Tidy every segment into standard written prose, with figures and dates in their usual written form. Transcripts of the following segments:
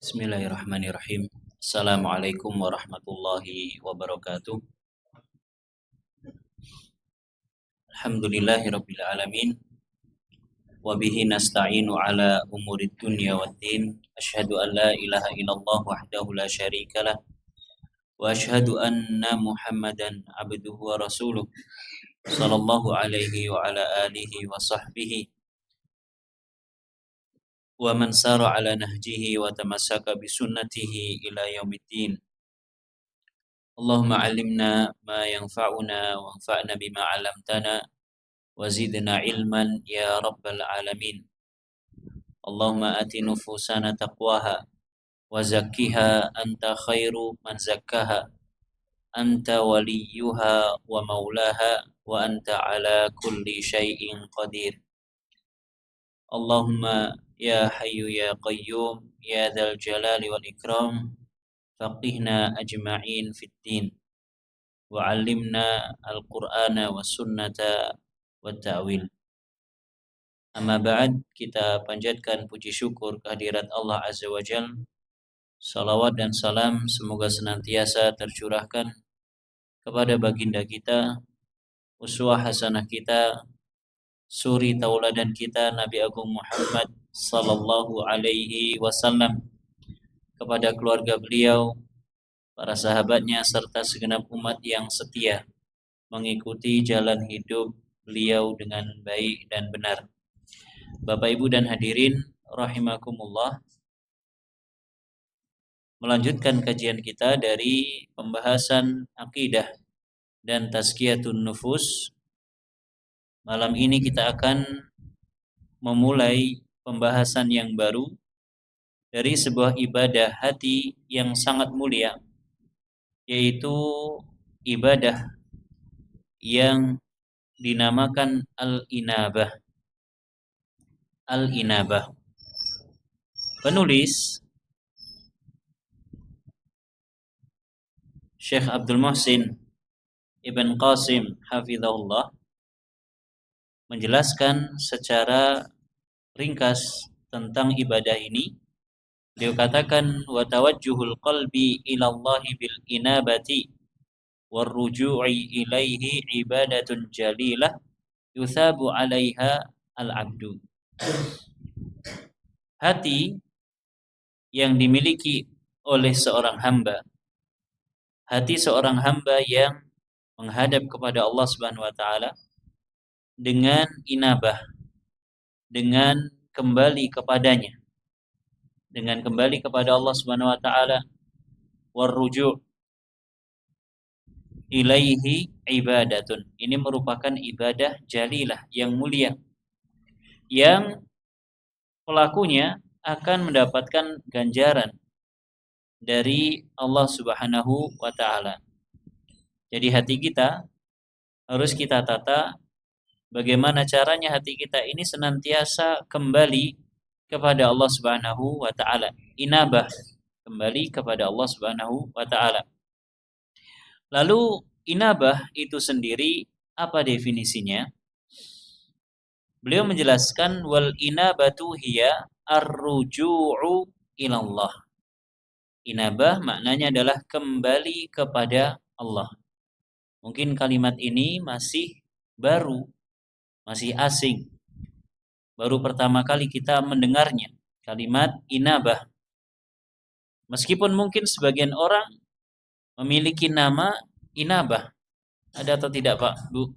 Bismillahirrahmanirrahim. Assalamualaikum warahmatullahi wabarakatuh. Alhamdulillahirabbil alamin. Wa bihi nasta'inu ala umurid dunya waddin. Asyhadu an la ilaha illallah wahdahu la syarikalah wa asyhadu anna Muhammadan abduhu wa rasuluh sallallahu alaihi wa ala alihi wa sahbihi wa man sara ala nahjihi wa tamassaka bi sunnatihi ila yaumiddin. Allahumma 'allimna ma yanfa'una wanfa'na bima 'allamtana wa zidna ilman ya rabbal alamin. Allahumma ati nufusana taqwaha wa zakkiha anta khairu man zakkaha anta waliyuha wa maulaha wa anta ala kulli syai'in qadir. Allahumma ya hayyu ya qayyum ya dzal jalali wal ikram faqihna ajma'in fid din wa 'allimna al-Qur'ana was sunnata wat ta'wil. Amma ba'd, kita panjatkan puji syukur kehadirat Allah Azza wa Jalla. Salawat dan salam semoga senantiasa tercurahkan kepada baginda kita, uswah hasanah kita, suri tauladan kita, Nabi Agung Muhammad sallallahu alaihi wasallam, kepada keluarga beliau, para sahabatnya, serta segenap umat yang setia mengikuti jalan hidup beliau dengan baik dan benar. Bapak Ibu dan hadirin rahimakumullah, melanjutkan kajian kita dari pembahasan akidah dan tazkiyatun nufus. Malam ini kita akan memulai pembahasan yang baru dari sebuah ibadah hati yang sangat mulia, yaitu ibadah yang dinamakan al-inabah. Al-inabah. Penulis Syekh Abdul Muhsin Ibn Qasim hafizahullah menjelaskan secara ringkas tentang ibadah ini. Beliau katakan, wa tawajjuhul qalbi ila Allah bil inabati war ruju'i ilaihi ibadatun jalilah yuthabu 'alaiha al-'abdu. Hati yang dimiliki oleh seorang hamba, hati seorang hamba yang menghadap kepada Allah Subhanahu wa taala dengan inabah, dengan kembali kepadanya, dengan kembali kepada Allah Subhanahu wa taala, warruju' ilaihi ibadatun. Ini merupakan ibadah jalilah yang mulia, yang pelakunya akan mendapatkan ganjaran dari Allah Subhanahu wa taala. Jadi hati kita harus kita tata bagaimana caranya hati kita ini senantiasa kembali kepada Allah Subhanahu wa taala. Inabah, kembali kepada Allah Subhanahu wa taala. Lalu inabah itu sendiri apa definisinya? Beliau menjelaskan, wal inabatu hiya ar-ruju'u ilallah. Inabah maknanya adalah kembali kepada Allah. Mungkin kalimat ini masih baru, masih asing. Baru pertama kali kita mendengarnya, kalimat inabah. Meskipun mungkin sebagian orang memiliki nama inabah. Ada atau tidak Pak, Bu,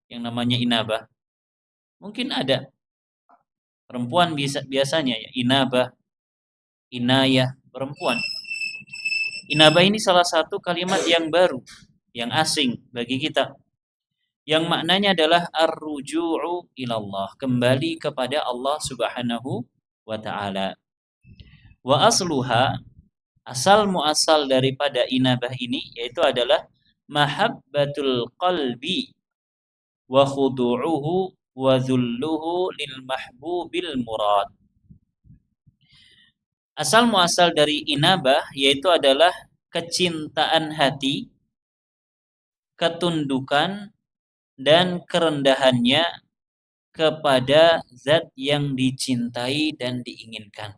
yang namanya inabah? Mungkin ada. Perempuan biasanya ya, inabah, inayah, perempuan. Inabah ini salah satu kalimat yang baru, yang asing bagi kita, yang maknanya adalah ar-ruju'u ilallah, kembali kepada Allah Subhanahu wa ta'ala. Wa asluha, asal muasal daripada inabah ini yaitu adalah mahabbatul qalbi wa khudu'uhu wa dhulluhu lil mahbubil murad. Asal muasal dari inabah yaitu adalah kecintaan hati, ketundukan dan kerendahannya kepada zat yang dicintai dan diinginkan.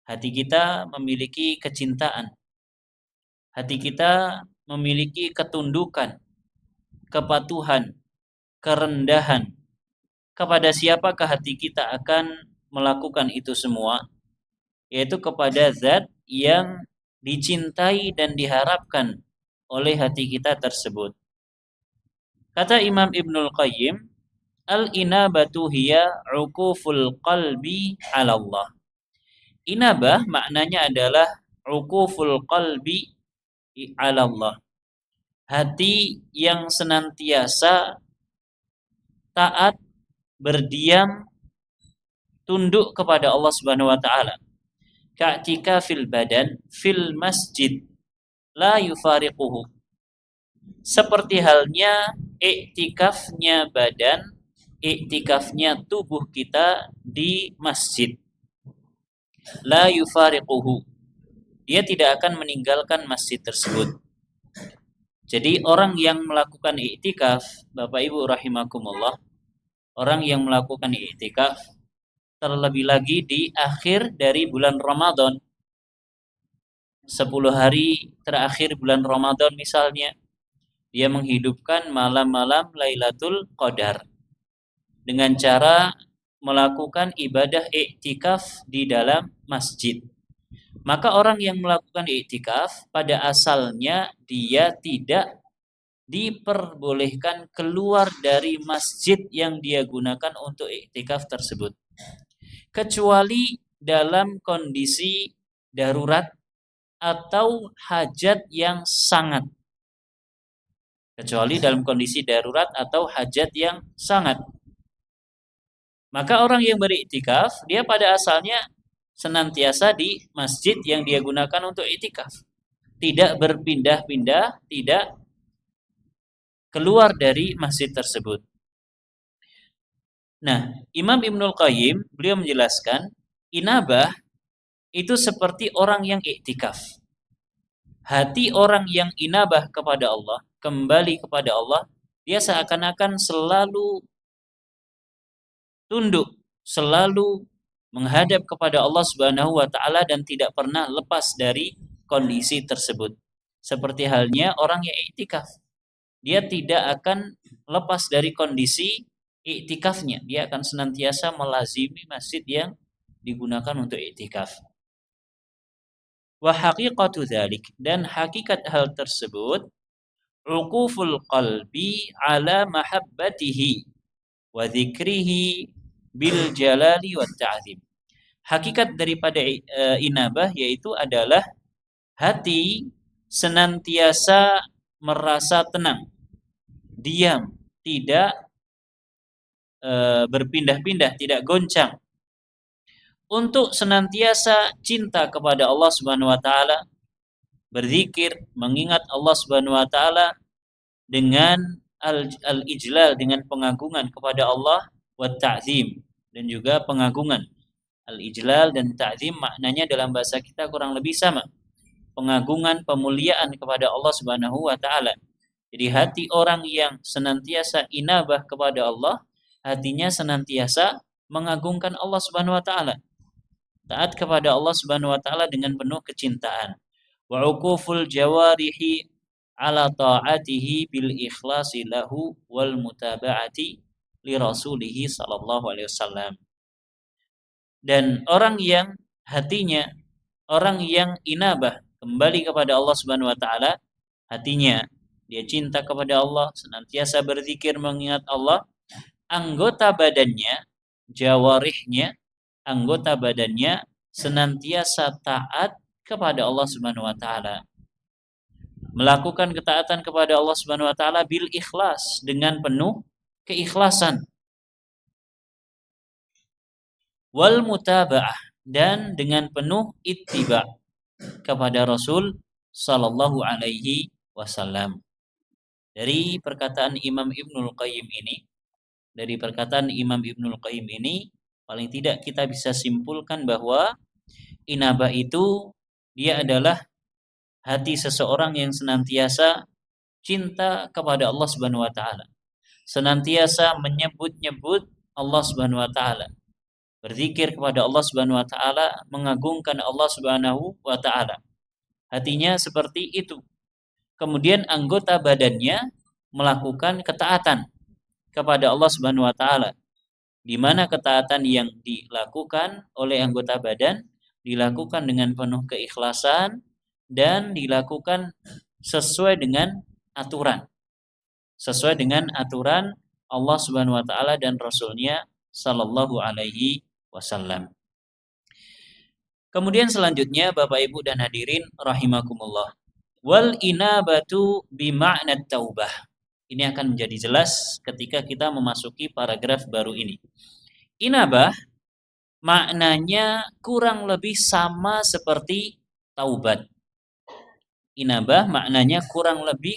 Hati kita memiliki kecintaan. Hati kita memiliki ketundukan, kepatuhan, kerendahan. Kepada siapakah hati kita akan melakukan itu semua? Yaitu kepada zat yang dicintai dan diharapkan oleh hati kita tersebut. Kata Imam Ibnul Qayyim, al-inabatu hiya uquful qalbi 'ala Allah. Inabah maknanya adalah uquful qalbi 'ala Allah. Hati yang senantiasa taat, berdiam, tunduk kepada Allah Subhanahu wa taala. Ka'tika fil badan fil masjid la yufariquhu. Seperti halnya iktikafnya badan, iktikafnya tubuh kita di masjid. La yufariquhu. Dia tidak akan meninggalkan masjid tersebut. Jadi orang yang melakukan iktikaf, Bapak Ibu rahimakumullah, orang yang melakukan iktikaf terlebih lagi di akhir dari bulan Ramadan, 10 hari terakhir bulan Ramadan misalnya, dia menghidupkan malam-malam Lailatul Qadar dengan cara melakukan ibadah iktikaf di dalam masjid. Maka orang yang melakukan iktikaf pada asalnya dia tidak diperbolehkan keluar dari masjid yang dia gunakan untuk iktikaf tersebut, kecuali dalam kondisi darurat atau hajat yang sangat. Kecuali dalam kondisi darurat atau hajat yang sangat. Maka orang yang beriktikaf, dia pada asalnya senantiasa di masjid yang dia gunakan untuk iktikaf. Tidak berpindah-pindah, tidak keluar dari masjid tersebut. Nah, Imam Ibnul Qayyim, beliau menjelaskan, inabah itu seperti orang yang iktikaf. Hati orang yang inabah kepada Allah, kembali kepada Allah, dia seakan-akan selalu tunduk, selalu menghadap kepada Allah Subhanahu wa taala dan tidak pernah lepas dari kondisi tersebut. Seperti halnya orang yang iktikaf. Dia tidak akan lepas dari kondisi iktikafnya. Dia akan senantiasa melazimi masjid yang digunakan untuk iktikaf. Wa haqiqatu dzalik, dan hakikat hal tersebut uquful qalbi ala mahabbatihi wa dzikrihi bil jalali wat ta'zim. Hakikat daripada inabah yaitu adalah hati senantiasa merasa tenang, diam, tidak berpindah-pindah, tidak goncang, untuk senantiasa cinta kepada Allah Subhanahu wa taala, berzikir, mengingat Allah Subhanahu wa taala dengan al-ijlal, dengan pengagungan kepada Allah, wa ta'zim, dan juga pengagungan. Al-ijlal dan ta'zim maknanya dalam bahasa kita kurang lebih sama. Pengagungan, pemuliaan kepada Allah Subhanahu wa taala. Jadi hati orang yang senantiasa inabah kepada Allah, hatinya senantiasa mengagungkan Allah Subhanahu wa taala. Taat kepada Allah Subhanahu wa taala dengan penuh kecintaan. Wa uquful jawarihi ala ta'atihi bil ikhlasi lahu wal mutaba'ati li rasulih sallallahu alaihi wasallam. Dan orang yang hatinya, orang yang inabah kembali kepada Allah Subhanahu wa taala, hatinya dia cinta kepada Allah, senantiasa berzikir mengingat Allah, anggota badannya, jawarihnya, anggota badannya senantiasa taat kepada Allah Subhanahu wa taala. Melakukan ketaatan kepada Allah Subhanahu wa taala bil ikhlas, dengan penuh keikhlasan. Wal mutaba'ah, dan dengan penuh ittiba kepada Rasul sallallahu alaihi wasallam. Dari perkataan Imam Ibnul Qayyim ini, paling tidak kita bisa simpulkan bahwa inabah itu dia adalah hati seseorang yang senantiasa cinta kepada Allah Subhanahu wa taala. Senantiasa menyebut-nyebut Allah Subhanahu wa taala. berzikir kepada Allah Subhanahu wa taala, mengagungkan Allah Subhanahu wa taala. Hatinya seperti itu. Kemudian anggota badannya melakukan ketaatan kepada Allah Subhanahu wa taala. Di mana ketaatan yang dilakukan oleh anggota badan dilakukan dengan penuh keikhlasan dan dilakukan sesuai dengan aturan. Sesuai dengan aturan Allah Subhanahu wa taala dan Rasul-Nya sallallahu alaihi wasallam. Kemudian selanjutnya Bapak Ibu dan hadirin rahimakumullah. Wal inabatu bima'na taubah. Ini akan menjadi jelas ketika kita memasuki paragraf baru ini. Inabah maknanya kurang lebih sama seperti taubat. Inabah maknanya kurang lebih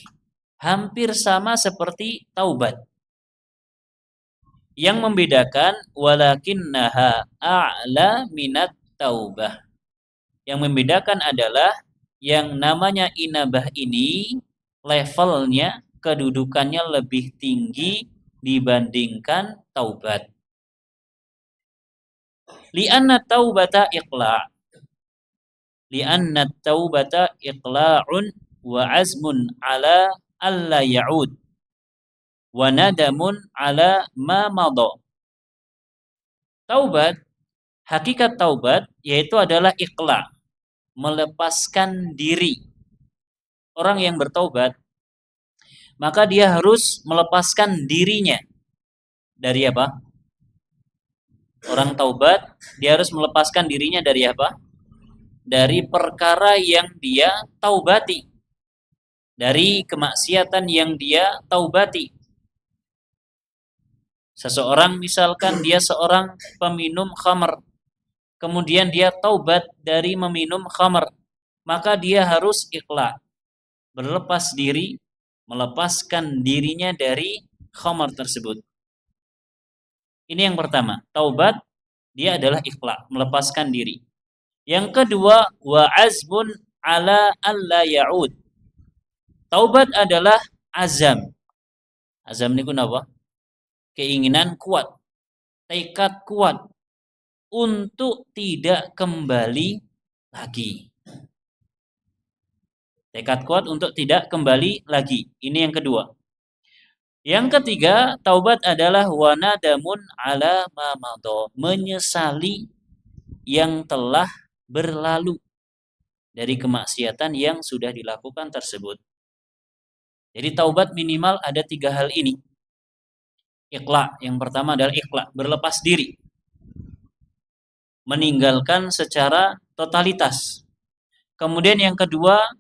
hampir sama seperti taubat. Yang membedakan walakinnaha a'la minat taubah. Yang membedakan adalah yang namanya inabah ini levelnya, kedudukannya lebih tinggi dibandingkan taubat. Li'anna taubata iqla'. Li'anna taubata iqla'un wa azmun ala alla ya'ud wa nadamun ala ma madha. Taubat, hakikat taubat yaitu adalah iqla', melepaskan diri. Orang yang bertaubat maka dia harus melepaskan dirinya dari apa? Orang taubat dia harus melepaskan dirinya dari apa? Dari perkara yang dia taubati, dari kemaksiatan yang dia taubati. Seseorang misalkan dia seorang peminum khamr, kemudian dia taubat dari meminum khamr, maka dia harus ikhla, berlepas diri, melepaskan dirinya dari khamr tersebut. Ini yang pertama, taubat dia adalah ikhla, melepaskan diri. Yang kedua, wa azmun ala alla ya'ud. Taubat adalah azam. Azam ini apa? Keinginan kuat, tekad kuat untuk tidak kembali lagi. Tekad kuat untuk tidak kembali lagi. Ini yang kedua. Yang ketiga, taubat adalah wanadamun ala ma madha, menyesali yang telah berlalu dari kemaksiatan yang sudah dilakukan tersebut. Jadi taubat minimal ada 3 hal ini. Ikhla, yang pertama adalah ikhla, berlepas diri, meninggalkan secara totalitas. Kemudian yang kedua,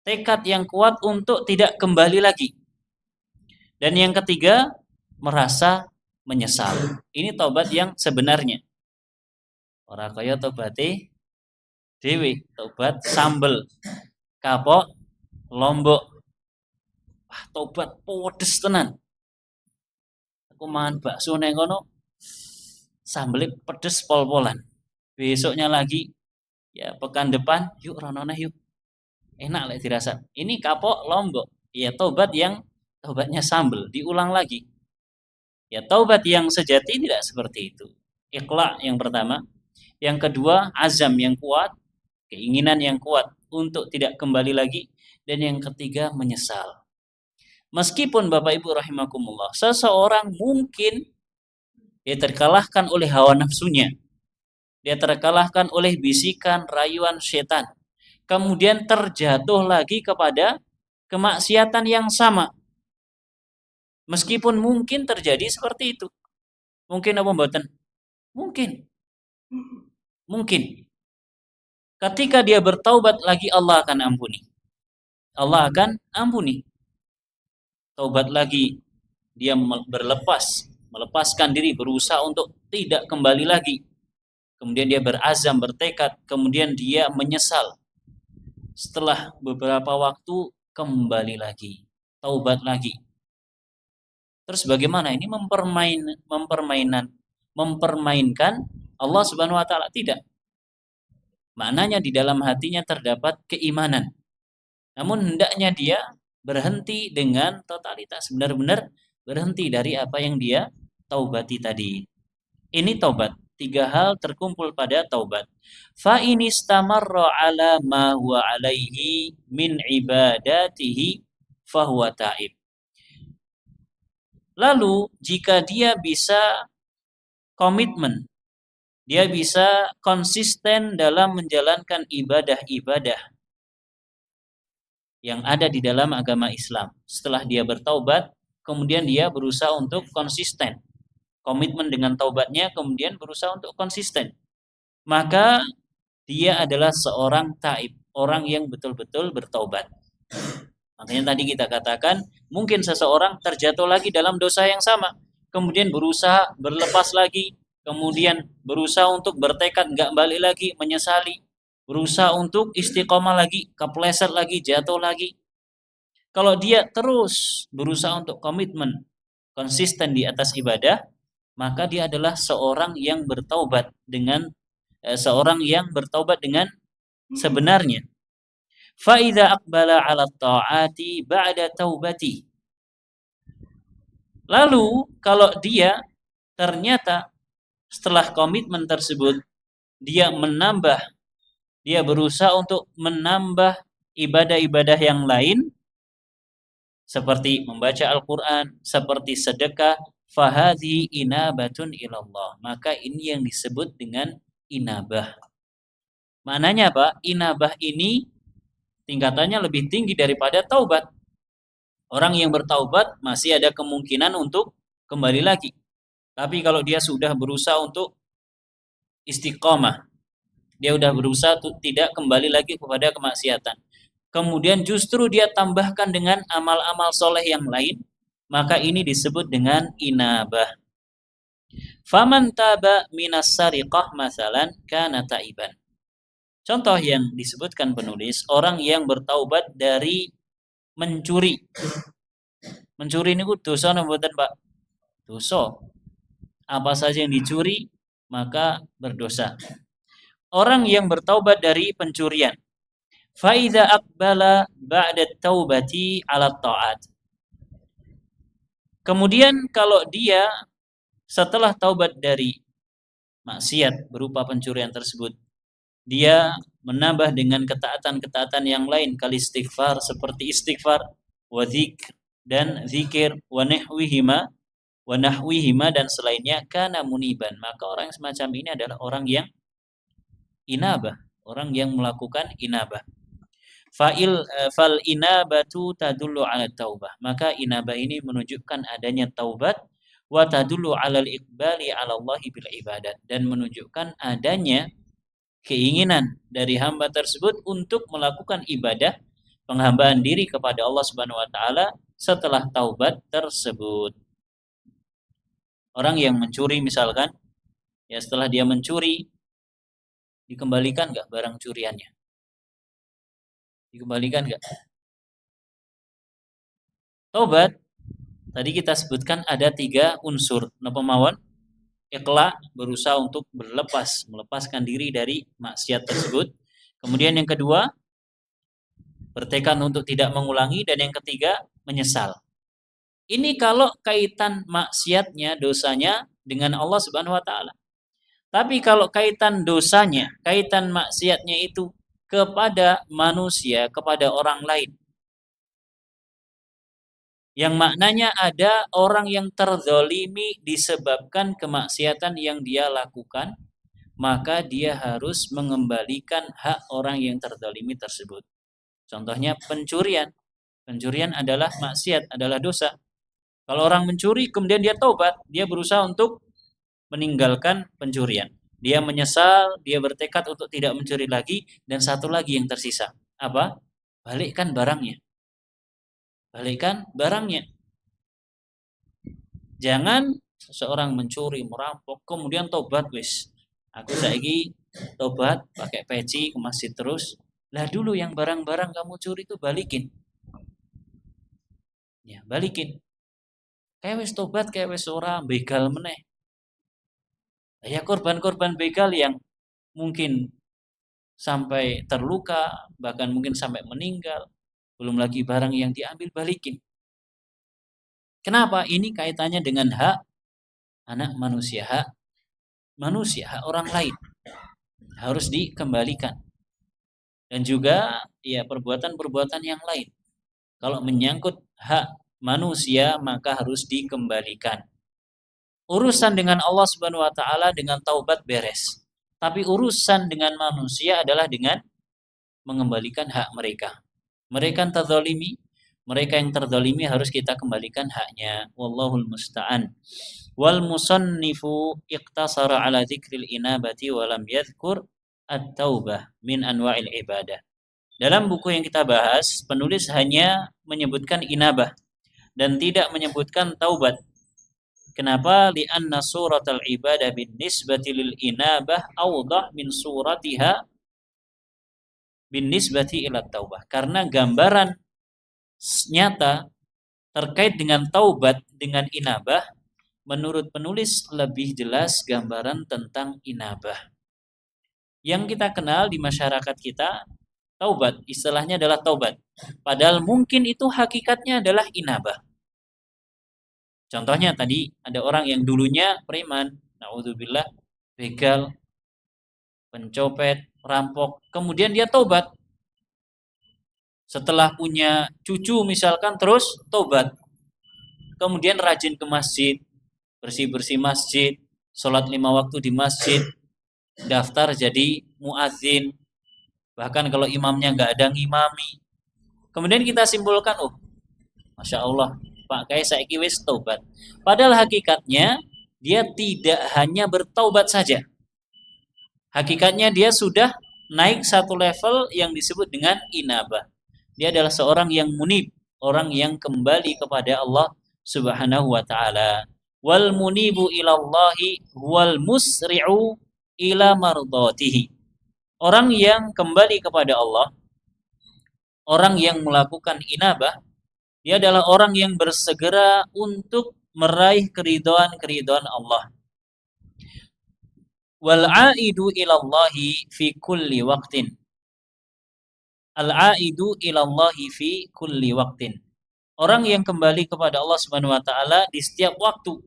tekad yang kuat untuk tidak kembali lagi. Dan yang ketiga, merasa menyesal. Ini taubat yang sebenarnya. Ora kaya tobaté dhewe, taubat sambel, kapok, lombok. Wah, taubat pedes tenan. Aku mangan bakso nang kono sambelé pedes pol-polan. Besoknya lagi, ya pekan depan, yuk rono yuk. Enak lek dirasa. Ini kapok, lombok. Ya taubat yang taubatnya sambel, diulang lagi. Ya taubat yang sejati tidak seperti itu. Ikhla yang pertama. Yang kedua, azam yang kuat, keinginan yang kuat untuk tidak kembali lagi. Dan yang ketiga, menyesal. Meskipun Bapak Ibu rahimakumullah, seseorang mungkin dia terkalahkan oleh hawa nafsunya. Dia terkalahkan oleh bisikan, rayuan setan. Kemudian terjatuh lagi kepada kemaksiatan yang sama. Meskipun mungkin terjadi seperti itu. Mungkin apa mboten? Mungkin. Mungkin. Ketika dia bertaubat lagi, Allah akan ampuni. Allah akan ampuni. Taubat lagi, dia melepaskan diri, berusaha untuk tidak kembali lagi. Kemudian dia berazam, bertekad, kemudian dia menyesal. Setelah beberapa waktu kembali lagi, taubat lagi. Terus bagaimana ini mempermainkan Allah Subhanahu wa taala? Tidak. Maknanya di dalam hatinya terdapat keimanan. Namun hendaknya dia berhenti dengan totalitas, benar-benar berhenti dari apa yang dia taubati tadi. Ini taubat. tiga hal terkumpul pada taubat. Fa in istamarra ala ma huwa alaihi min ibadatihi fahuwa taib. Lalu jika dia bisa komitmen, dia bisa konsisten dalam menjalankan ibadah-ibadah yang ada di dalam agama Islam. Setelah dia bertaubat, kemudian dia berusaha untuk konsisten. Komitmen dengan taubatnya, kemudian berusaha untuk konsisten. Maka dia adalah seorang taib, orang yang betul-betul bertaubat. Makanya tadi kita katakan, mungkin seseorang terjatuh lagi dalam dosa yang sama, kemudian berusaha berlepas lagi, kemudian berusaha untuk bertekad nggak balik lagi, menyesali, berusaha untuk istiqomah lagi, kepleset lagi, jatuh lagi. Kalau dia terus berusaha untuk komitmen, konsisten di atas ibadah, maka dia adalah seorang yang bertaubat dengan sebenarnya. Fa idza aqbala 'ala ta'ati ba'da taubati. Lalu kalau dia ternyata setelah komitmen tersebut dia berusaha untuk menambah ibadah-ibadah yang lain seperti membaca Al-Qur'an, seperti sedekah, fahadhi inabatun ilallah. Maka ini yang disebut dengan inabah. Maknanya apa? Inabah ini tingkatannya lebih tinggi daripada taubat. Orang yang bertaubat masih ada kemungkinan untuk kembali lagi. Tapi kalau dia sudah berusaha untuk istiqomah, dia sudah berusaha untuk tidak kembali lagi kepada kemaksiatan, kemudian justru dia tambahkan dengan amal-amal soleh yang lain, maka ini disebut dengan inabah. Faman taba minas sariqah masalan kana taiban. Contoh yang disebutkan penulis, orang yang bertaubat dari mencuri. Mencuri ini dosa napa mboten, Pak? Dosa. Apa saja yang dicuri maka berdosa. Orang yang bertaubat dari pencurian. Fa idza aqbala ba'da taubati 'ala ta'at. Kemudian kalau dia setelah taubat dari maksiat berupa pencurian tersebut, dia menambah dengan ketaatan-ketaatan yang lain, kal istighfar, seperti istighfar, wa dzikr dan zikir, wa nahwihima dan selainnya, kana muniban. Maka orang semacam ini adalah orang yang inabah, orang yang melakukan inabah. Fal inabatu tadullu ala taubah. Maka inabah ini menunjukkan adanya taubat, wa tadullu ala al-iqbali ala Allah bil ibadat, dan menunjukkan adanya keinginan dari hamba tersebut untuk melakukan ibadah, penghambaan diri kepada Allah Subhanahu wa taala setelah taubat tersebut. Orang yang mencuri misalkan, ya setelah dia mencuri, dikembalikan nggak barang curiannya? Dikembalikan nggak? Taubat, tadi kita sebutkan ada 3 unsur. Napa mawon? Iqla, berusaha untuk melepaskan diri dari maksiat tersebut. Kemudian yang kedua, bertekad untuk tidak mengulangi, dan yang ketiga, menyesal. Ini kalau kaitan maksiatnya, dosanya dengan Allah Subhanahu wa taala. Tapi kalau kaitan dosanya, kaitan maksiatnya itu kepada manusia, kepada orang lain, yang maknanya ada orang yang terzolimi disebabkan kemaksiatan yang dia lakukan, maka dia harus mengembalikan hak orang yang terzolimi tersebut. Contohnya pencurian. Pencurian adalah maksiat, adalah dosa. Kalau orang mencuri kemudian dia taubat, dia berusaha untuk meninggalkan pencurian. Dia menyesal, dia bertekad untuk tidak mencuri lagi, dan satu lagi yang tersisa. Apa? Balikkan barangnya. Balikkan barangnya. Jangan seseorang mencuri, merampok, kemudian tobat, wis. Aku saiki tobat, pakai peci ke masjid terus. Lah dulu yang barang-barang kamu curi itu balikin. Ya, balikin. Kayak wis tobat, kayak wis ora begal meneh. Ya korban-korban begal yang mungkin sampai terluka, bahkan mungkin sampai meninggal, belum lagi barang yang diambil, balikin. Kenapa? Ini kaitannya dengan hak anak manusia, hak manusia, hak orang lain harus dikembalikan. Dan juga ya perbuatan-perbuatan yang lain. Kalau menyangkut hak manusia maka harus dikembalikan. Urusan dengan Allah Subhanahu wa taala dengan taubat beres. Tapi urusan dengan manusia adalah dengan mengembalikan hak mereka. Mereka yang terzalimi, mereka yang terzalimi harus kita kembalikan haknya. Wallahul musta'an. Wal musannifu iqtasara ala dzikril inabati wa lam yadhkur at-taubah min anwa'il ibadah. Dalam buku yang kita bahas, penulis hanya menyebutkan inabah dan tidak menyebutkan taubat. Kenapa? Li'anna suratal ibadah bin nisbati lil inabah awdah min suratiha bin nisbati ila taubah. Karena gambaran nyata terkait dengan taubat dengan inabah, menurut penulis lebih jelas gambaran tentang inabah. Yang kita kenal di masyarakat kita, taubat, istilahnya adalah taubat. Padahal mungkin itu hakikatnya adalah inabah. Contohnya tadi ada orang yang dulunya preman, naudzubillah, begal, pencopet, perampok, kemudian dia taubat. Setelah punya cucu misalkan terus taubat. Kemudian rajin ke masjid, bersih-bersih masjid, sholat 5 waktu di masjid, daftar jadi muadzin. Bahkan kalau imamnya nggak ada ngimami. Kemudian kita simpulkan, oh, Masya Allah, Pak Kai saiki wis taubat. Padahal hakikatnya dia tidak hanya bertaubat saja. Hakikatnya dia sudah naik satu level yang disebut dengan inabah. Dia adalah seorang yang munib, orang yang kembali kepada Allah Subhanahu wa taala. Wal munibu ilallahi wal musri'u ila mardatihi. Orang yang kembali kepada Allah, orang yang melakukan inabah, dia adalah orang yang bersegera untuk meraih keridhaan Allah. Wal aidu ilallahi fi kulli waqtin. Al aidu ilallahi fi kulli waqtin. Orang yang kembali kepada Allah Subhanahu wa taala di setiap waktu.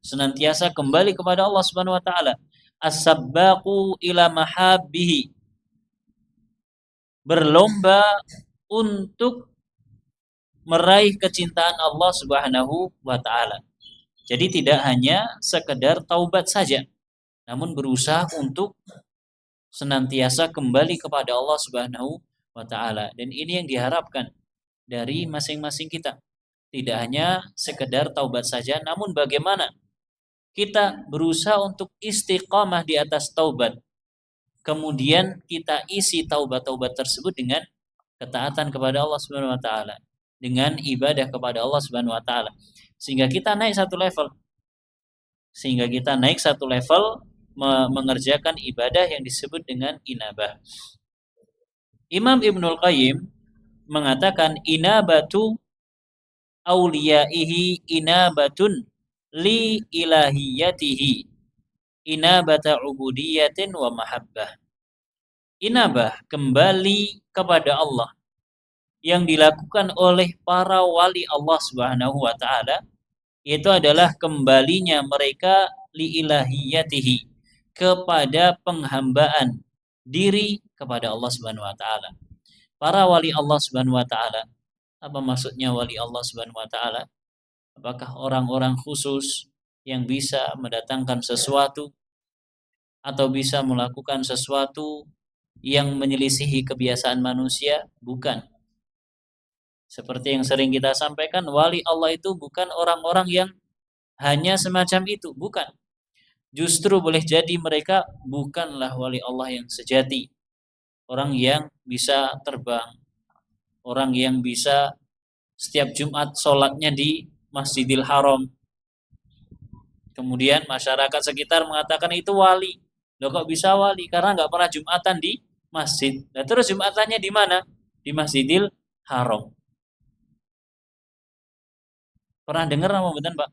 Senantiasa kembali kepada Allah Subhanahu wa taala. As-sabbaqu ila mahabbihi. Berlomba untuk meraih kecintaan Allah Subhanahu wa taala. Jadi tidak hanya sekedar taubat saja, namun berusaha untuk senantiasa kembali kepada Allah Subhanahu wa taala. Dan ini yang diharapkan dari masing-masing kita. Tidak hanya sekedar taubat saja, namun bagaimana kita berusaha untuk istiqamah di atas taubat. Kemudian kita isi taubat-taubat tersebut dengan ketaatan kepada Allah Subhanahu wa taala, dengan ibadah kepada Allah Subhanahu wa taala. Sehingga kita naik satu level. Mengerjakan ibadah yang disebut dengan inabah. Imam Ibnul Qayyim mengatakan inabatu auliyaihi inabatun li ilahiyatihi inabata ubudiyatin wa mahabbah. Inabah kembali kepada Allah yang dilakukan oleh para wali Allah Subhanahu wa taala, itu adalah kembalinya mereka li ilahiyatihi, kepada penghambaan diri kepada Allah Subhanahu wa taala. Para wali Allah Subhanahu wa taala, apa maksudnya wali Allah Subhanahu wa taala? Apakah orang-orang khusus yang bisa mendatangkan sesuatu atau bisa melakukan sesuatu yang menyelisihi kebiasaan manusia? Bukan. Seperti yang sering kita sampaikan, wali Allah itu bukan orang-orang yang hanya semacam itu, bukan. Justru boleh jadi mereka bukanlah wali Allah yang sejati. Orang yang bisa terbang, orang yang bisa setiap Jumat sholatnya di Masjidil Haram. Kemudian masyarakat sekitar mengatakan itu wali. Loh kok bisa wali? Karena nggak pernah Jumatan di masjid. Nah, terus Jumatannya di mana? Di Masjidil Haram. Pernah dengar nama betul Pak?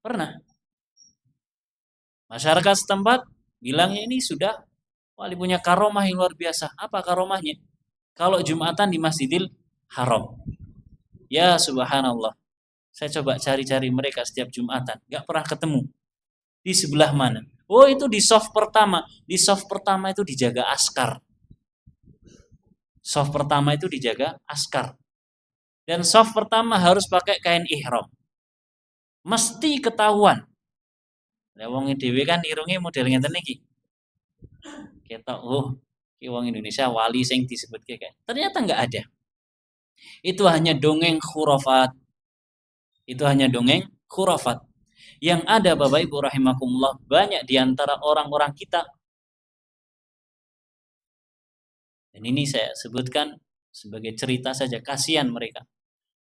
Pernah. Masyarakat setempat bilangnya ini sudah wali punya karomah yang luar biasa. Apa karomahnya? Kalau Jumatan di Masjidil Haram. Ya subhanallah. Saya coba cari-cari mereka setiap Jumatan, nggak pernah ketemu. Di sebelah mana? Oh, itu di soft pertama. Di soft pertama itu dijaga askar. Soft pertama itu dijaga askar. Dan soft pertama harus pakai kain ihram. Mesti ketahuan. Lah wong dhewe kan irunge model ngeten iki. Ketok, oh, ki wong Indonesia wali sing disebutke kayak. Ternyata enggak ada. Itu hanya dongeng khurafat. Itu hanya dongeng khurafat. Yang ada Bapak Ibu rahimakumullah, banyak di antara orang-orang kita. Dan ini saya sebutkan sebagai cerita saja, kasihan mereka.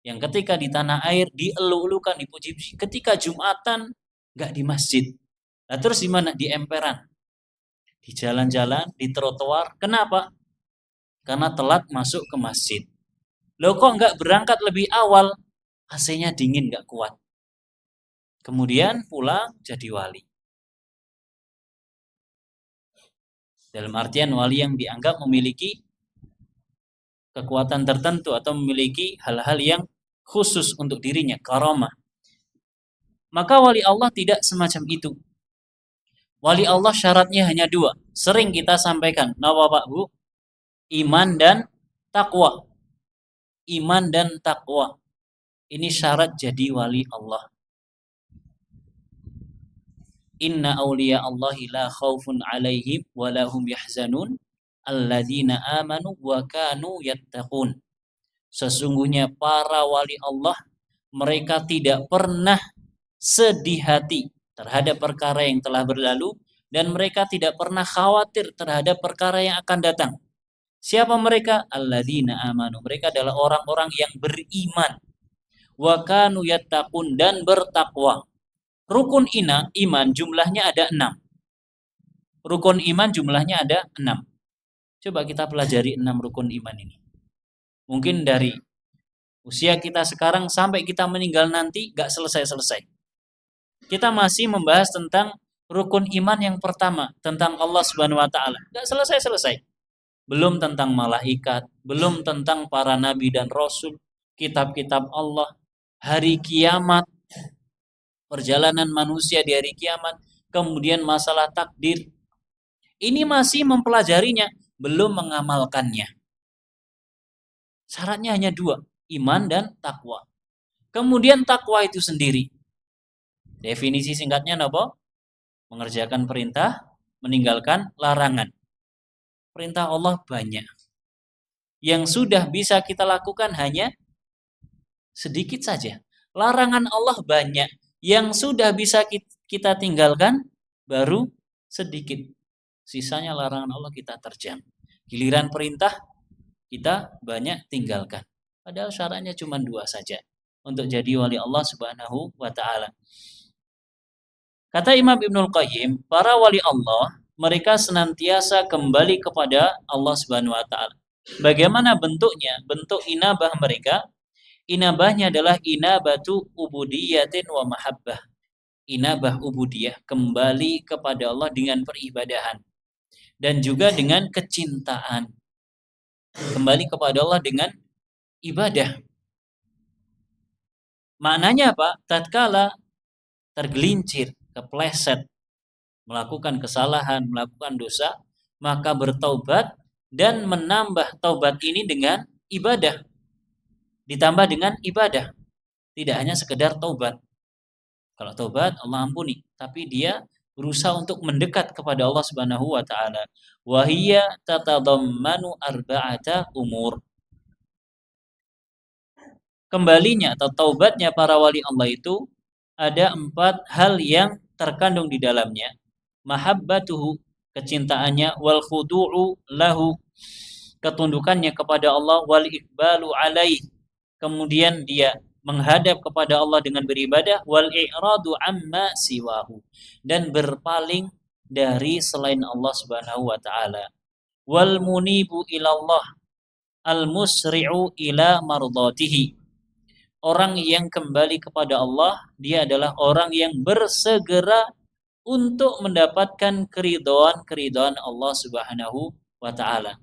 Yang ketika di tanah air dielu-elukan, dipuji-puji, ketika Jumatan nggak di masjid. Nah, terus di mana? Di emperan. Di jalan-jalan, di trotoar. Kenapa? Karena telat masuk ke masjid. Loh kok nggak berangkat lebih awal? AC-nya dingin nggak kuat. Kemudian pulang jadi wali. Dalam artian wali yang dianggap memiliki kekuatan tertentu atau memiliki hal-hal yang khusus untuk dirinya, karamah. Maka wali Allah tidak semacam itu. Wali Allah syaratnya hanya dua. Sering kita sampaikan, napa Pak Bu? Iman dan takwa. Iman dan takwa. Ini syarat jadi wali Allah. Inna awliya Allahi la khawfun alaihim wa lahum yahzanun alladzina amanu wa kanu yattaqun. Sesungguhnya para wali Allah, mereka tidak pernah sedih hati terhadap perkara yang telah berlalu dan mereka tidak pernah khawatir terhadap perkara yang akan datang. Siapa mereka? Alladzina amanu. Mereka adalah orang-orang yang beriman. Wa kanu yattaqun, dan bertakwa. Rukun iman jumlahnya ada 6. Rukun iman jumlahnya ada 6. Coba kita pelajari 6 rukun iman ini. Mungkin dari usia kita sekarang sampai kita meninggal nanti gak selesai-selesai. Kita masih membahas tentang rukun iman yang pertama, tentang Allah Subhanahu wa taala. Gak selesai-selesai. Belum tentang malaikat, belum tentang para nabi dan rasul, kitab-kitab Allah, hari kiamat, perjalanan manusia di hari kiamat, kemudian masalah takdir. Ini masih mempelajarinya, belum mengamalkannya. Syaratnya hanya 2, iman dan takwa. Kemudian takwa itu sendiri, definisi singkatnya apa? Mengerjakan perintah, meninggalkan larangan. Perintah Allah banyak. Yang sudah bisa kita lakukan hanya sedikit saja. Larangan Allah banyak. Yang sudah bisa kita tinggalkan baru sedikit. Sisanya larangan Allah kita terjang. Giliran perintah kita banyak tinggalkan. Padahal syaratnya cuma 2 saja untuk jadi wali Allah Subhanahu wa taala. Kata Imam Ibnul Qayyim, para wali Allah mereka senantiasa kembali kepada Allah Subhanahu wa taala. Bagaimana bentuknya? Bentuk inabah mereka, inabahnya adalah inabatu ubudiyatin wa mahabbah. Inabah ubudiyah, kembali kepada Allah dengan peribadahan dan juga dengan kecintaan. Kembali kepada Allah dengan ibadah. Maknanya apa? Tatkala tergelincir, kepleset, melakukan kesalahan, melakukan dosa, maka bertaubat dan menambah taubat ini dengan ibadah. Ditambah dengan ibadah. Tidak hanya sekedar taubat. Kalau taubat Allah ampuni, tapi dia berusaha untuk mendekat kepada Allah Subhanahu wa taala. Wa hiya tatadammanu arba'ata umur. Kembalinya atau taubatnya para wali Allah itu ada 4 hal yang terkandung di dalamnya. Mahabbatuhu, kecintaannya, wal khudu'u lahu, ketundukannya kepada Allah, wal iqbalu alaih, kemudian dia menghadap kepada Allah dengan beribadah, wal i'radu amma siwahu, dan berpaling dari selain Allah Subhanahu wa taala, wal munibu ilallah al musri'u ila mardatihi. Orang yang kembali kepada Allah, dia adalah orang yang bersegera untuk mendapatkan keridhaan Allah Subhanahu wa taala.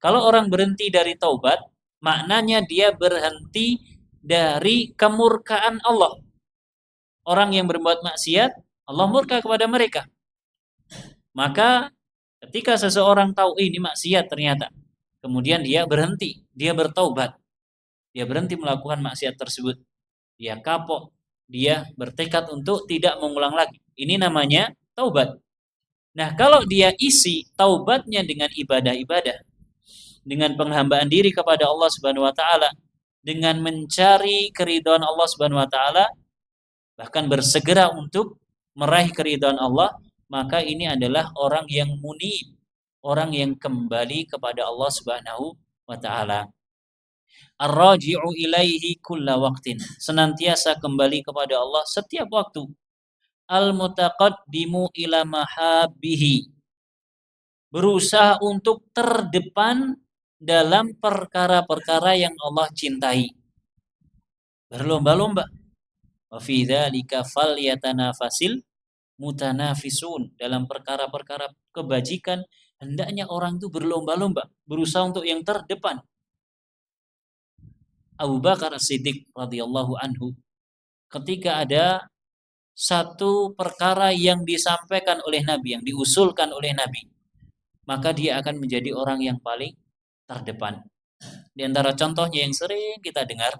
Kalau orang berhenti dari taubat, maknanya dia berhenti dari kemurkaan Allah. Orang yang berbuat maksiat, Allah murka kepada mereka. Maka ketika seseorang tahu ini maksiat ternyata, kemudian dia berhenti, dia bertaubat, dia berhenti melakukan maksiat tersebut, dia kapok, dia bertekad untuk tidak mengulang lagi. Ini namanya taubat. Nah, kalau dia isi taubatnya dengan ibadah-ibadah, dengan penghambaan diri kepada Allah Subhanahu wa taala, dengan mencari keridhaan Allah Subhanahu wa taala, bahkan bersegera untuk meraih keridhaan Allah, maka ini adalah orang yang munib, orang yang kembali kepada Allah Subhanahu wa taala. Ar-raji'u ilaihi kulla waqtin, senantiasa kembali kepada Allah setiap waktu. Al-mutaqaddimu ila mahabbihi, berusaha untuk terdepan dalam perkara-perkara yang Allah cintai. Berlomba-lomba. Wa fi dzalika falyatanafasil mutanafisun, dalam perkara-perkara kebajikan hendaknya orang itu berlomba-lomba, berusaha untuk yang terdepan. Abu Bakar As-Siddiq radhiyallahu anhu, ketika ada satu perkara yang disampaikan oleh Nabi, yang diusulkan oleh Nabi, maka dia akan menjadi orang yang paling terdepan. Di antara contohnya yang sering kita dengar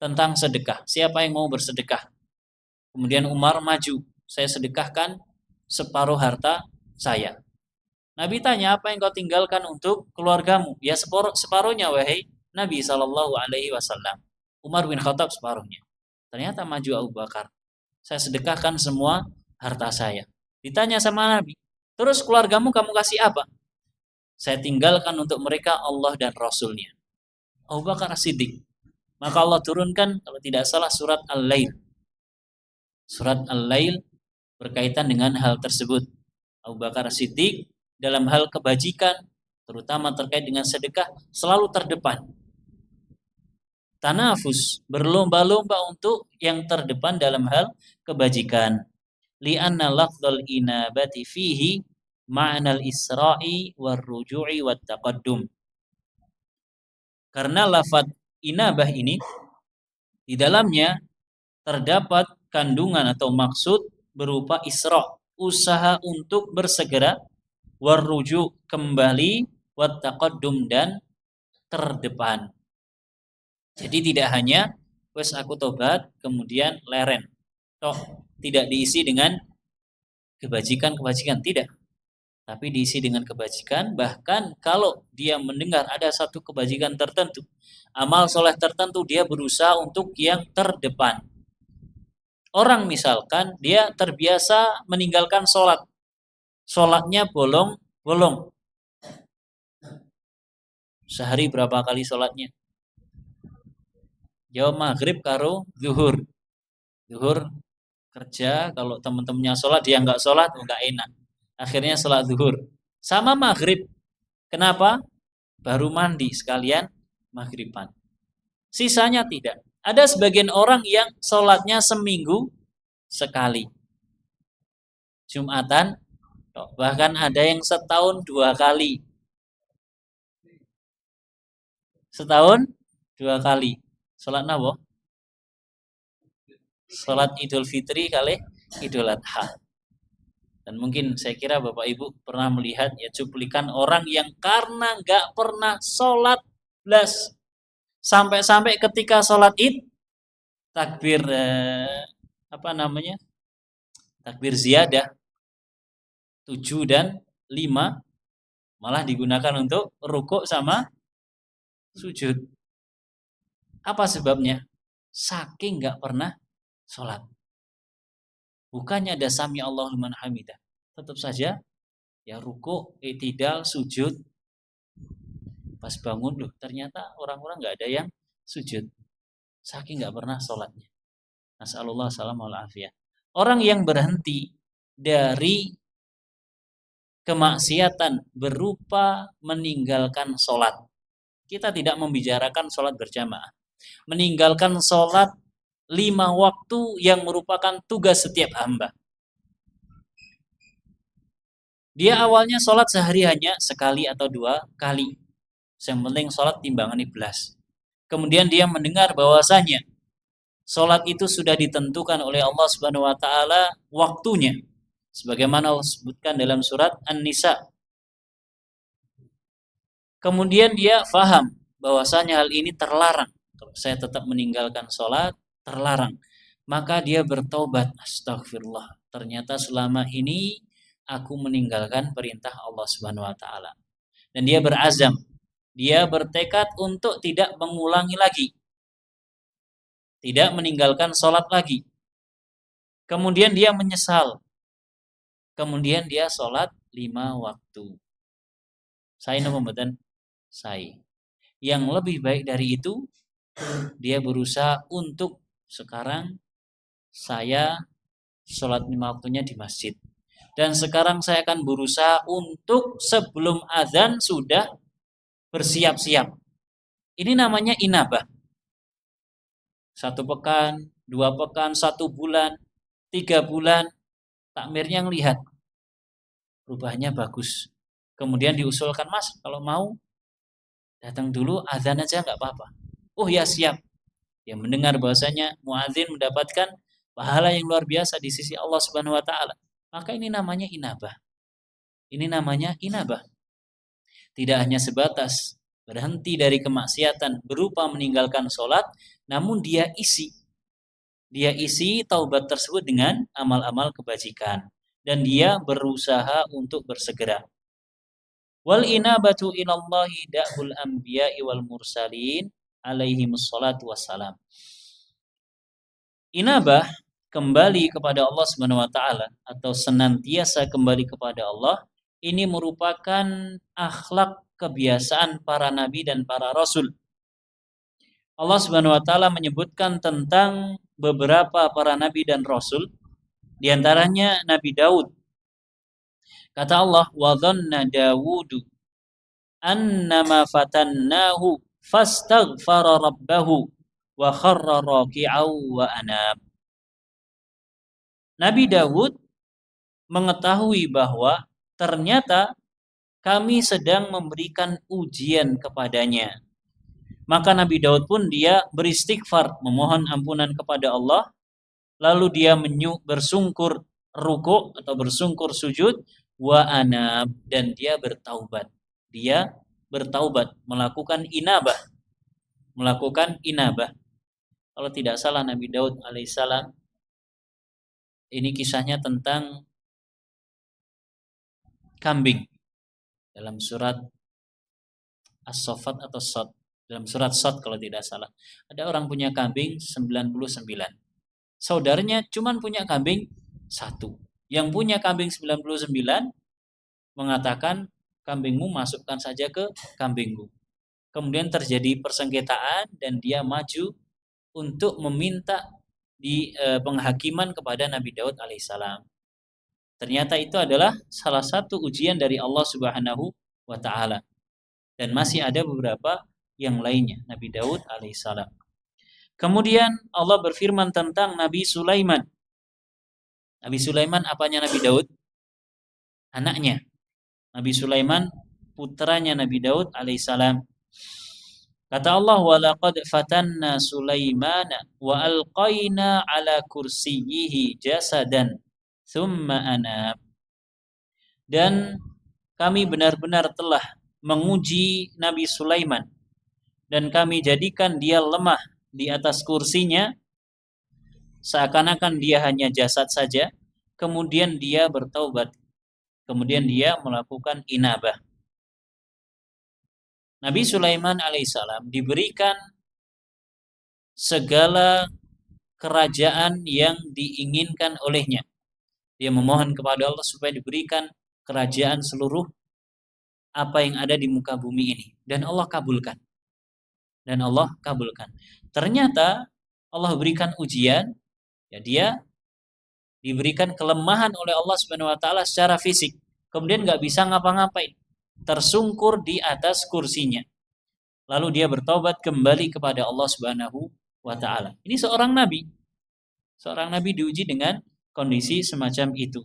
tentang sedekah. Siapa yang mau bersedekah? Kemudian Umar maju, saya sedekahkan separuh harta saya. Nabi tanya, apa yang kau tinggalkan untuk keluargamu? Ya separuhnya wahai Nabi Shallallahu Alaihi Wasallam. Umar bin Khattab separuhnya. Ternyata maju Abu Bakar, saya sedekahkan semua harta saya. Ditanya sama Nabi, terus keluargamu kamu kasih apa? Saya tinggalkan untuk mereka Allah dan Rasulnya. Abu Bakar As-Siddiq. Maka Allah turunkan, kalau tidak salah, surat Al-Lail. Surat Al-Lail berkaitan dengan hal tersebut. Abu Bakar As-Siddiq dalam hal kebajikan, terutama terkait dengan sedekah, selalu terdepan. Tanafus, berlomba-lomba untuk yang terdepan dalam hal kebajikan. Li'anna lafdzal inabati fihi ma'nal isra'i warruju'i wattaqaddum. Karena lafadz inabah ini di dalamnya terdapat kandungan atau maksud berupa isra, usaha untuk bersegera, warruju, kembali, wattaqaddum, dan terdepan. Jadi tidak hanya wes aku tobat kemudian leren, toh tidak diisi dengan kebajikan-kebajikan, tidak, tapi diisi dengan kebajikan. Bahkan kalau dia mendengar ada satu kebajikan tertentu, amal soleh tertentu, dia berusaha untuk yang terdepan. Orang misalkan dia terbiasa meninggalkan sholat, sholatnya bolong-bolong, sehari berapa kali sholatnya? Jawab maghrib karo zuhur. Zuhur kerja, kalau teman-temannya sholat dia nggak sholat, nggak enak. Akhirnya sholat zuhur. Sama maghrib. Kenapa? Baru mandi sekalian maghriban. Sisanya tidak. Ada sebagian orang yang sholatnya seminggu sekali. Jumatan, bahkan ada yang setahun 2 kali. Setahun 2 kali. Sholat napa? Sholat Idul Fitri kali Idul Adha. Dan mungkin saya kira Bapak Ibu pernah melihat ya cuplikan orang yang karena nggak pernah sholat belas, sampai-sampai ketika sholat Id takbir takbir ziyadah 7 dan 5 malah digunakan untuk rukuk sama sujud. Apa sebabnya? Saking nggak pernah sholat. Bukannya ada sami Allahu liman hamidah, tetap saja ya rukuk, i'tidal, sujud. Pas bangun loh, ternyata orang-orang nggak ada yang sujud. Saking nggak pernah sholatnya. Nasallallahu salam wal afiyah. Orang yang berhenti dari kemaksiatan berupa meninggalkan sholat. Kita tidak membicarakan sholat berjamaah. Meninggalkan sholat 5 waktu yang merupakan tugas setiap hamba. Dia awalnya sholat sehari hanya sekali atau 2 kali. Yang penting sholat timbangan iblas. Kemudian dia mendengar bahwasanya sholat itu sudah ditentukan oleh Allah Subhanahu wa taala waktunya. sebagaimana Allah sebutkan dalam surat An-Nisa. Kemudian dia faham bahwasanya hal ini terlarang. Kalau saya tetap meninggalkan sholat, terlarang. Maka dia bertobat, astagfirullah. Ternyata selama ini aku meninggalkan perintah Allah Subhanahu wa taala. Dan dia berazam, dia bertekad untuk tidak mengulangi lagi. Tidak meninggalkan sholat lagi. Kemudian dia menyesal. Kemudian dia sholat 5 waktu. Saya nama mboten saya. Yang lebih baik dari itu, dia berusaha untuk sekarang saya sholat 5 waktunya di masjid. Dan sekarang saya akan berusaha untuk sebelum azan sudah bersiap-siap. Ini namanya inabah. 1 pekan, 2 pekan, 1 bulan, 3 bulan, takmirnya ngelihat perubahannya bagus. Kemudian diusulkan, Mas, kalau mau datang dulu azan aja nggak apa-apa. Oh ya siap. Dia mendengar bahwasanya muadzin mendapatkan pahala yang luar biasa di sisi Allah Subhanahu wa taala. Maka ini namanya inabah. Ini namanya inabah. Tidak hanya sebatas berhenti dari kemaksiatan berupa meninggalkan sholat, namun dia isi taubat tersebut dengan amal-amal kebajikan. Dan dia berusaha untuk bersegera. Wal inabatu ilallahi da'ul anbiya'i wal mursalin alaihimus salatu wassalam. Inabah, kembali kepada Allah Subhanahu wa taala atau senantiasa kembali kepada Allah, ini merupakan akhlak kebiasaan para nabi dan para rasul. Allah Subhanahu wa taala menyebutkan tentang beberapa para nabi dan rasul, di antaranya Nabi Daud. Kata Allah, wa dhanna Dawudu annama fatannahu fastaghfara rabbahu wa kharra raki'aw wa anab. Nabi Daud mengetahui bahwa ternyata kami sedang memberikan ujian kepadanya. Maka Nabi Daud pun dia beristighfar, memohon ampunan kepada Allah, lalu dia bersungkur ruku' atau bersungkur sujud, wa anab, dan dia bertaubat. Dia bertaubat, melakukan inabah. Kalau tidak salah Nabi Daud alaihissalam, ini kisahnya tentang kambing dalam surat As-Saffat atau Shad. Dalam surat Shad kalau tidak salah. Ada orang punya kambing 99. Saudaranya cuman punya kambing 1. Yang punya kambing 99 mengatakan, kambingmu masukkan saja ke kambingku. Kemudian terjadi persengketaan dan dia maju untuk meminta di penghakiman kepada Nabi Daud alaihissalam. Ternyata itu adalah salah satu ujian dari Allah Subhanahu wa taala. Dan masih ada beberapa yang lainnya, Nabi Daud alaihissalam. Kemudian Allah berfirman tentang Nabi Sulaiman. Nabi Sulaiman apanya Nabi Daud? Anaknya. Nabi Sulaiman putranya Nabi Daud alaihissalam. Kata Allah, wa laqad fatanna Sulaimana wa alqaina ala kursiyyihi jasadan thumma anab. Dan kami benar-benar telah menguji Nabi Sulaiman dan kami jadikan dia lemah di atas kursinya, seakan-akan dia hanya jasad saja. Kemudian dia bertaubat, kemudian dia melakukan inabah. Nabi Sulaiman alaihissalam diberikan segala kerajaan yang diinginkan olehnya. Dia memohon kepada Allah supaya diberikan kerajaan seluruh apa yang ada di muka bumi ini. Dan Allah kabulkan. Ternyata Allah berikan ujian, ya dia diberikan kelemahan oleh Allah Subhanahu wa taala secara fisik. Kemudian nggak bisa ngapa-ngapain. Tersungkur di atas kursinya. Lalu dia bertobat kembali kepada Allah Subhanahu wa taala. Ini seorang nabi. Seorang nabi diuji dengan kondisi semacam itu.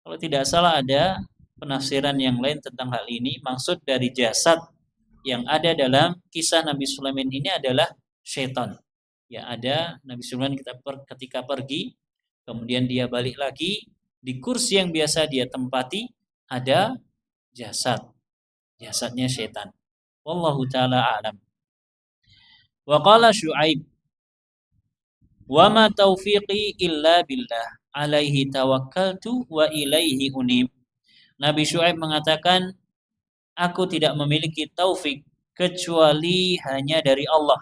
Kalau tidak salah ada penafsiran yang lain tentang hal ini. Maksud dari jasad yang ada dalam kisah Nabi Sulaiman ini adalah syaitan. Ya, ada Nabi Sulaiman ketika pergi, kemudian dia balik lagi, Di kursi yang biasa dia tempati ada jasadnya setan. Wallahu taala a'lam. Wa qala Syuaib, "Wa ma taufiqi illa billah, alaihi tawakkaltu wa ilaihi unib." Nabi Syuaib mengatakan, aku tidak memiliki taufik kecuali hanya dari Allah.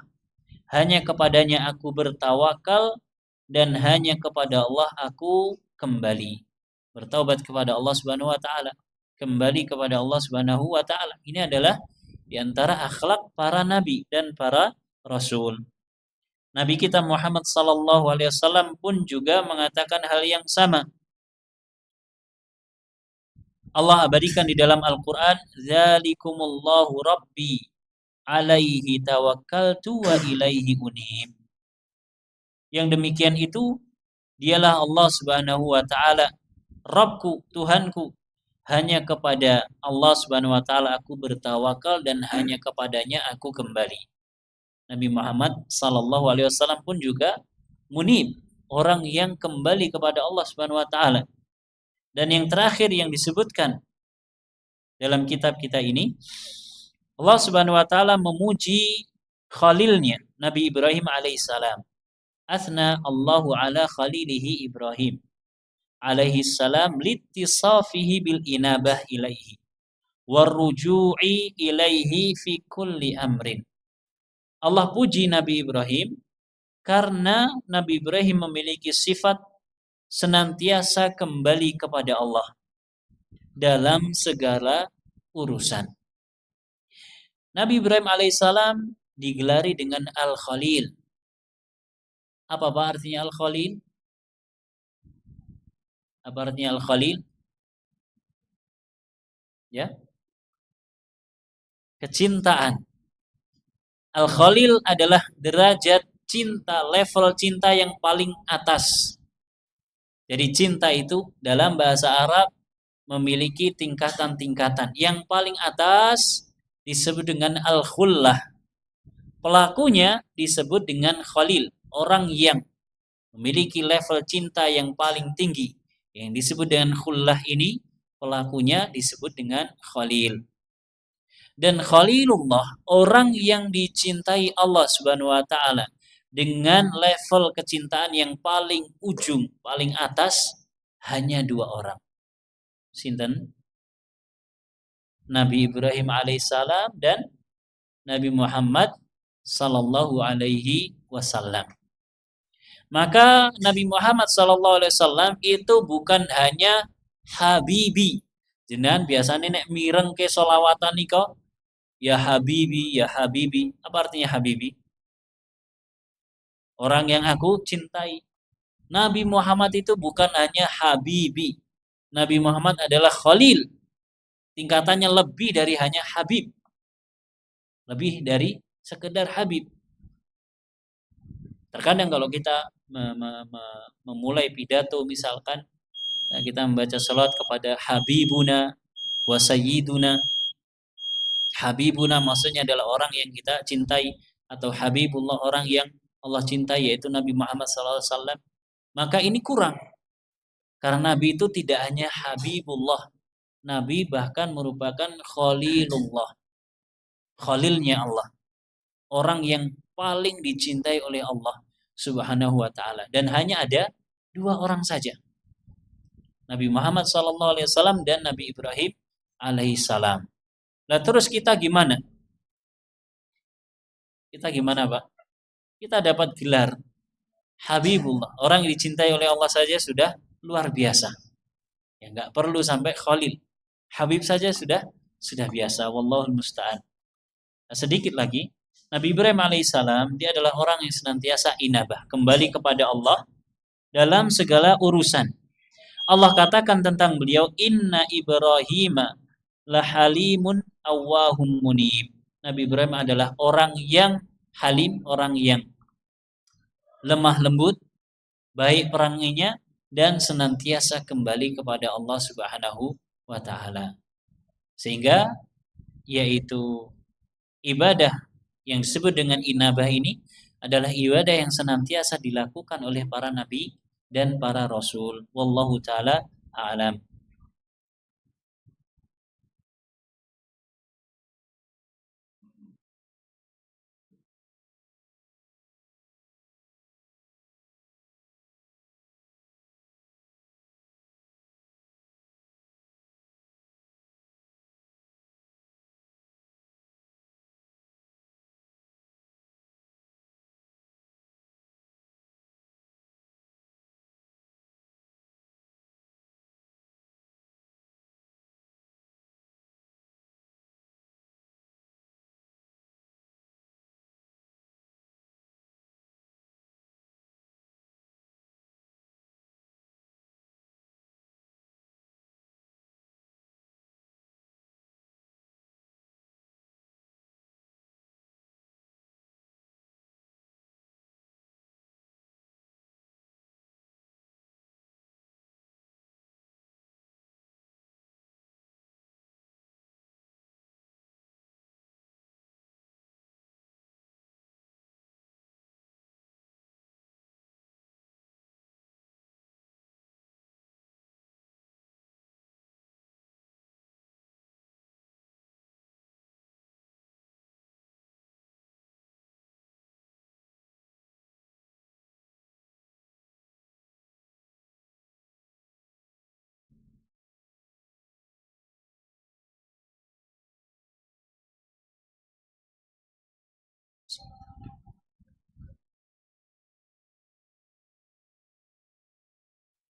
Hanya kepadanya aku bertawakal dan hanya kepada Allah aku kembali. Bertaubat kepada Allah Subhanahu wa taala, kembali kepada Allah Subhanahu wa taala. Ini adalah di antara akhlak para nabi dan para rasul. Nabi kita Muhammad sallallahu alaihi wasallam pun juga mengatakan hal yang sama. Allah abadikan di dalam Al-Qur'an, "Dzalikumullahu rabbi, alaihi tawakkaltu wa ilaihi unib." Yang demikian itu dialah Allah Subhanahu wa taala, Rabbku, Tuhanku. Hanya kepada Allah Subhanahu wa taala aku bertawakal dan hanya kepadanya aku kembali. Nabi Muhammad sallallahu alaihi wasallam pun juga munib, orang yang kembali kepada Allah Subhanahu wa taala. Dan yang terakhir yang disebutkan dalam kitab kita ini, Allah Subhanahu wa taala memuji khalilnya Nabi Ibrahim alaihissalam. Athna Allahu ala khalilihi Ibrahim alaihi salam littisafihi bil inabah ilaihi warruju'i ilaihi fi kulli amrin. Allah puji Nabi Ibrahim karena Nabi Ibrahim memiliki sifat senantiasa kembali kepada Allah dalam segala urusan. Nabi Ibrahim alaihissalam digelari dengan Al-Khalil. Apa artinya Al-Khalil? Apa artinya Al-Khalil? Ya. Kecintaan. Al-Khalil adalah derajat cinta, level cinta yang paling atas. Jadi cinta itu dalam bahasa Arab memiliki tingkatan-tingkatan. Yang paling atas disebut dengan Al-Khullah. Pelakunya disebut dengan Khalil, orang yang memiliki level cinta yang paling tinggi. Yang disebut dengan Khullah ini, pelakunya disebut dengan Khalil. Dan Khalilullah, orang yang dicintai Allah Subhanahu wa taala dengan level kecintaan yang paling ujung, paling atas, hanya 2 orang. Sinten? Nabi Ibrahim alaihissalam dan Nabi Muhammad sallallahu alaihi wasallam. Maka Nabi Muhammad sallallahu alaihi wasallam itu bukan hanya habibi. Jenengan biasanya nek mireng ke solawatan niko, ya habibi, ya habibi. Apa artinya habibi? Orang yang aku cintai. Nabi Muhammad itu bukan hanya habibi. Nabi Muhammad adalah khalil. Tingkatannya lebih dari hanya habib. Lebih dari sekedar habib. Terkadang kalau kita memulai pidato misalkan, kita membaca salawat kepada Habibuna wa Sayyiduna. Habibuna maksudnya adalah orang yang kita cintai, atau Habibullah orang yang Allah cintai, yaitu Nabi Muhammad SAW. Maka ini kurang. Karena Nabi itu tidak hanya Habibullah. Nabi bahkan merupakan Khalilullah. Khalilnya Allah. Orang yang paling dicintai oleh Allah Subhanahu wa taala, dan hanya ada 2 orang saja, Nabi Muhammad SAW dan Nabi Ibrahim alaihissalam. Nah terus kita gimana? Kita gimana Pak? Kita dapat gelar Habibullah, orang yang dicintai oleh Allah saja sudah luar biasa. Ya nggak perlu sampai Khalil, Habib saja sudah biasa. Wallahul musta'an. Nah, sedikit lagi. Nabi Ibrahim alaihissalam, dia adalah orang yang senantiasa inabah, kembali kepada Allah dalam segala urusan. Allah katakan tentang beliau, Inna Ibrahima lahalimun awwahum munib. Nabi Ibrahim adalah orang yang halim, orang yang lemah lembut, baik peranginya, dan senantiasa kembali kepada Allah Subhanahu wa taala. Sehingga yaitu ibadah yang disebut dengan inabah ini adalah ibadah yang senantiasa dilakukan oleh para nabi dan para rasul. Wallahu ta'ala a'lam.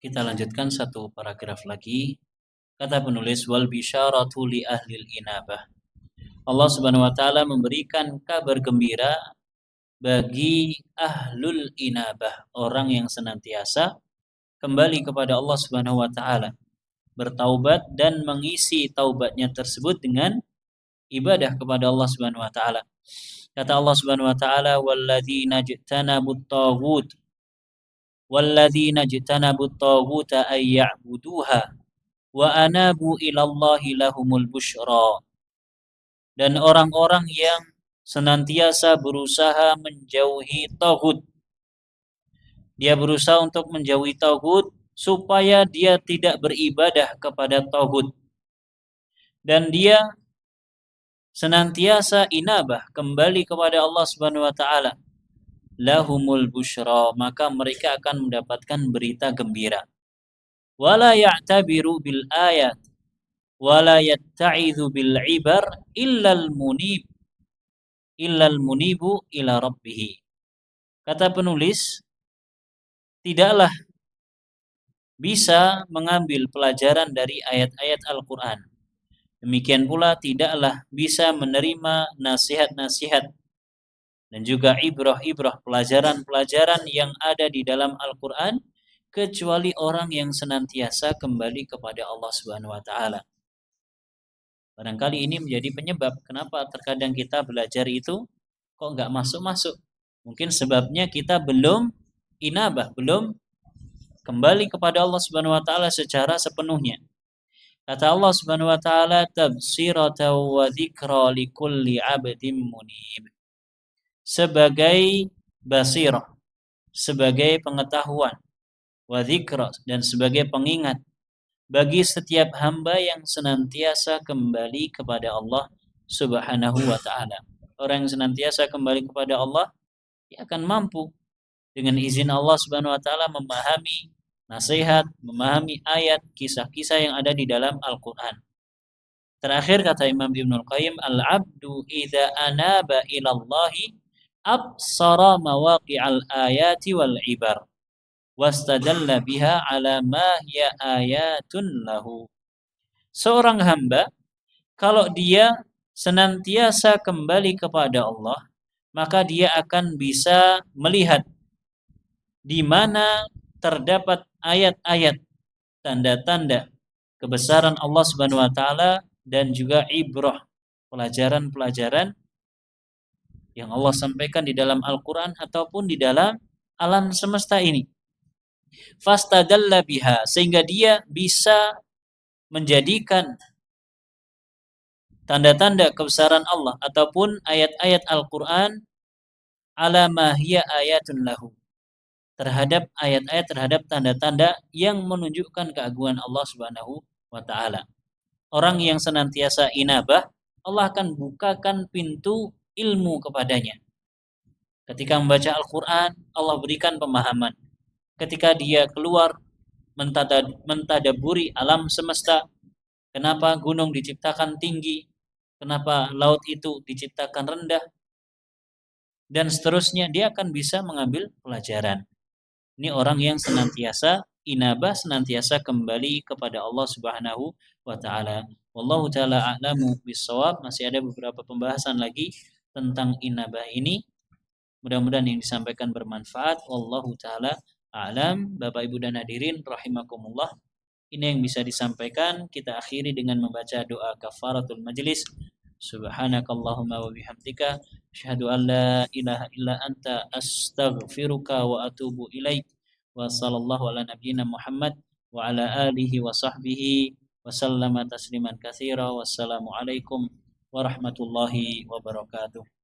Kita lanjutkan satu paragraf lagi. Kata penulis, wal bisyaratu li ahlil inabah. Allah Subhanahu wa taala memberikan kabar gembira bagi ahlul inabah, orang yang senantiasa kembali kepada Allah Subhanahu wa taala, bertaubat dan mengisi taubatnya tersebut dengan ibadah kepada Allah Subhanahu wa taala. Kata Allah Subhanahu wa taala, walladzina jtanabut taghut walladzina jtanabut taghuta ay ya'buduha wa anabu ilallahi lahumul busyra. Dan orang-orang yang senantiasa berusaha menjauhi taghut. Dia berusaha untuk menjauhi taghut supaya dia tidak beribadah kepada taghut. Dan dia senantiasa inabah kembali kepada Allah Subhanahu wa taala. Lahumul busyra, maka mereka akan mendapatkan berita gembira. Wala ya'tabiru bil ayat wala yatta'idhu bil ibar illal munibu ila rabbih. Kata penulis, tidaklah bisa mengambil pelajaran dari ayat-ayat Al-Qur'an. Demikian pula tidaklah bisa menerima nasihat-nasihat dan juga ibrah-ibrah, pelajaran-pelajaran yang ada di dalam Al-Qur'an kecuali orang yang senantiasa kembali kepada Allah Subhanahu wa taala. Barangkali ini menjadi penyebab kenapa terkadang kita belajar itu kok nggak masuk-masuk. Mungkin sebabnya kita belum inabah, belum kembali kepada Allah Subhanahu wa taala secara sepenuhnya. Kata Allah Subhanahu wa taala, tabsiratan wa dzikra likulli 'abdin munib. Sebagai basirah, sebagai pengetahuan, wa dzikra, dan sebagai pengingat bagi setiap hamba yang senantiasa kembali kepada Allah Subhanahu wa taala. Orang yang senantiasa kembali kepada Allah, dia akan mampu dengan izin Allah Subhanahu wa taala memahami nasihat, memahami ayat, kisah-kisah yang ada di dalam Al-Qur'an. Terakhir kata Imam Ibnul Qayyim, al-'abdu idza anaba ila Allah absara mawaqi'al ayati wal ibar wastadalla biha ala ma hiya ayatun lahu. Seorang hamba kalau dia senantiasa kembali kepada Allah, maka dia akan bisa melihat di mana terdapat ayat-ayat, tanda-tanda kebesaran Allah Subhanahu wa taala dan juga ibrah, pelajaran-pelajaran yang Allah sampaikan di dalam Al-Qur'an ataupun di dalam alam semesta ini. Fastadalla biha, sehingga dia bisa menjadikan tanda-tanda kebesaran Allah ataupun ayat-ayat Al-Qur'an ala ma hiya ayatun lahu, terhadap ayat-ayat, terhadap tanda-tanda yang menunjukkan keagungan Allah Subhanahu wa taala. Orang yang senantiasa inabah, Allah akan bukakan pintu ilmu kepadanya. Ketika membaca Al-Qur'an, Allah berikan pemahaman. Ketika dia keluar mentadaburi alam semesta, kenapa gunung diciptakan tinggi, kenapa laut itu diciptakan rendah, dan seterusnya, dia akan bisa mengambil pelajaran. Ini orang yang senantiasa inabah, senantiasa kembali kepada Allah Subhanahu wa taala. Wallahu taala a'lamu bissawab. Masih ada beberapa pembahasan lagi tentang inabah ini. Mudah-mudahan yang disampaikan bermanfaat. Wallahu taala a'lam. Bapak Ibu dan hadirin rahimakumullah. Ini yang bisa disampaikan. Kita akhiri dengan membaca doa kafaratul majlis. Subhanakallahumma wa bihamdika asyhadu an la ilaha illa anta astaghfiruka wa atubu ilaik. Wa sallallahu ala nabiyyina Muhammad wa ala alihi wa sahbihi wa sallama tasliman katsira. Wassalamu alaikum warahmatullahi wabarakatuh.